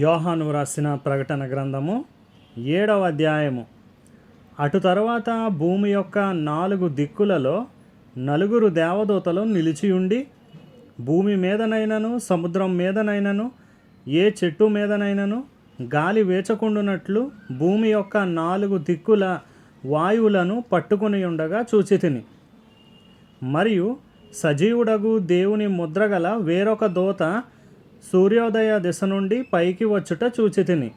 యోహాను వ్రాసిన ప్రకటన గ్రంథము 7వ అధ్యాయము. అటు తరువాత భూమి యొక్క 4 దిక్కులలో 4 దేవదూతలు నిలిచియుండి, భూమి మీదనైనను సముద్రం మీదనైనను ఏ చెట్టు మీదనైనను గాలి వేచకుండునట్లు భూమి యొక్క 4 దిక్కుల వాయువులను పట్టుకుని ఉండగా చూచితిని. మరియు సజీవుడగు దేవుని ముద్రగల వేరొక దూత సూర్యోదయ దిశ నుండి పైకి వచ్చుట చూచితిని.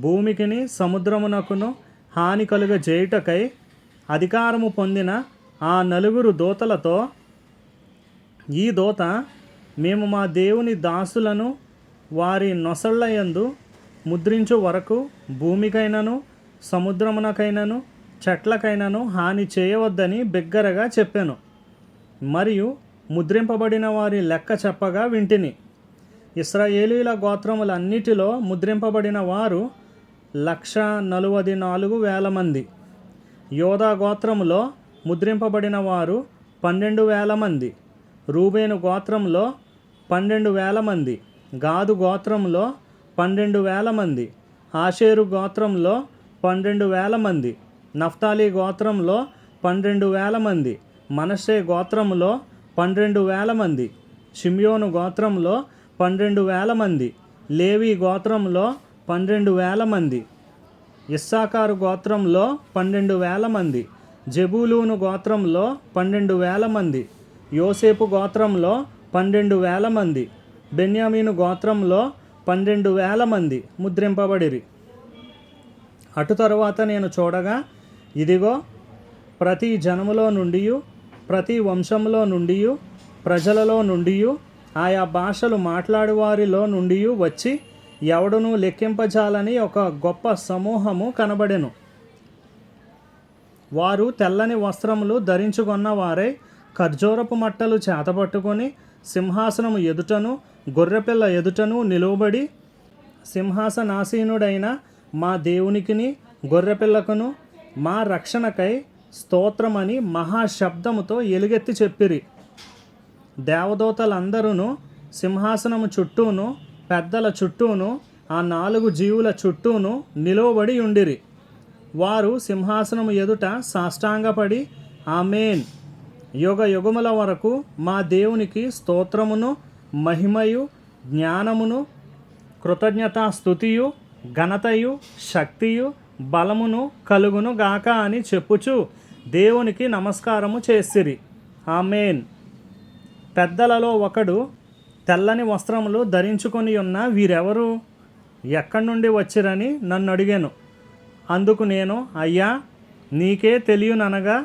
భూమికిని సముద్రమునకును హాని కలుగజేయుటకై అధికారము పొందిన ఆ 4 దూతలతో, ఈ దూత మేము మా దేవుని దాసులను వారి నొసళ్ళయందు ముద్రించు వరకు భూమికైనను సముద్రమునకైనను చెట్లకైనను హాని చేయవద్దని బిగ్గరగా చెప్పెను. మరియు ముద్రింపబడిన వారి లెక్క చెప్పగా వింటిని. ఇశ్రాయేలీల గోత్రములన్నిటిలో ముద్రింపబడిన వారు 144,000 మంది. యోధా గోత్రములో ముద్రింపబడిన వారు 12,000 మంది. రూబేను గోత్రంలో 12,000 మంది. గాదు గోత్రంలో 12,000 మంది. ఆషేరు గోత్రంలో 12,000 మంది. నఫ్తాలి గోత్రంలో 12,000 మంది. మనష్షే గోత్రంలో 12,000 మంది. షిమ్యోను గోత్రంలో 12,000 మంది. లేవి గోత్రంలో 12,000 మంది. ఇస్సాకారు గోత్రంలో 12,000 మంది. జెబూలూను గోత్రంలో 12,000 మంది. యోసేపు గోత్రంలో 12,000 మంది. బెన్యామీను గోత్రంలో 12,000 మంది ముద్రింపబడిరి. అటు తరువాత నేను చూడగా, ఇదిగో, ప్రతి జనములో నుండి, ప్రతి వంశంలో నుండి, ప్రజలలో నుండి, ఆయా భాషలు మాట్లాడువారిలో నుండి వచ్చి ఎవడునూ లెక్కింపజాలని ఒక గొప్ప సమూహము కనబడెను. వారు తెల్లని వస్త్రములు ధరించుకొన్న వారై ఖర్జూరపు మట్టలు చేతపట్టుకొని సింహాసనము ఎదుటను గొర్రెపిల్ల ఎదుటను నిలువబడి, సింహాసనాసీనుడైన మా దేవునికిని గొర్రెపిల్లకును మా రక్షణకై స్తోత్రమని మహాశబ్దముతో ఎలుగెత్తి చెప్పిరి. దేవదూతలందరూ సింహాసనము చుట్టూను పెద్దల చుట్టూను ఆ 4 జీవుల చుట్టూను నిలువబడి ఉండిరి. వారు సింహాసనము ఎదుట సాష్టాంగపడి, ఆమేన్, యుగ యుగముల వరకు మా దేవునికి స్తోత్రమును మహిమయు జ్ఞానమును కృతజ్ఞతాస్తుతియు ఘనతయు శక్తియు బలమును కలుగును గాక అని చెప్పుచు దేవునికి నమస్కారము చేసిరి. ఆమేన్. పెద్దలలో ఒకడు, తెల్లని వస్త్రములు ధరించుకొని ఉన్న వీరెవరు, ఎక్కడి నుండి వచ్చిరని నన్ను అడిగాను. అందుకు నేను, అయ్యా, నీకే తెలియననగా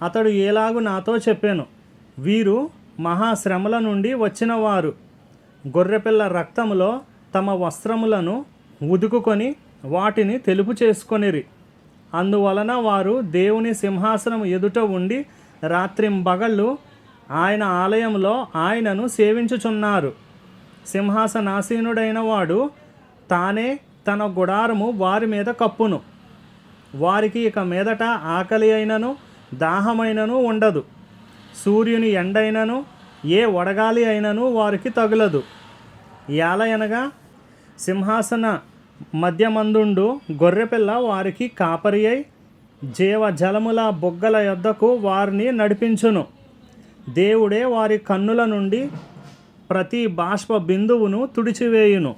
అతడు ఏలాగు నాతో చెప్పాను, వీరు మహాశ్రమల నుండి వచ్చిన వారు. గొర్రెపిల్ల రక్తములో తమ వస్త్రములను ఉదుకుకొని వాటిని తెలుపు చేసుకొనిరి. అందువలన వారు దేవుని సింహాసనం ఎదుట ఉండి రాత్రింబగళ్ళు ఆయన ఆలయంలో ఆయనను సేవించుచున్నారు. సింహాసనాసీనుడైన వాడు తానే తన గుడారము వారి మీద కప్పును. వారికి ఇక మీదట ఆకలి అయినను దాహమైనను ఉండదు. సూర్యుని ఎండైనను ఏ వడగాలి అయినను వారికి తగులదు. ఏలయనగా సింహాసన మధ్యమందుండు గొర్రెపిల్ల వారికి కాపరి అయి జీవ జలముల బొగ్గల యొద్దకు వారిని నడిపించును. దేవుడే వారి కన్నుల నుండి ప్రతి బాష్ప బిందువును తుడిచివేయును.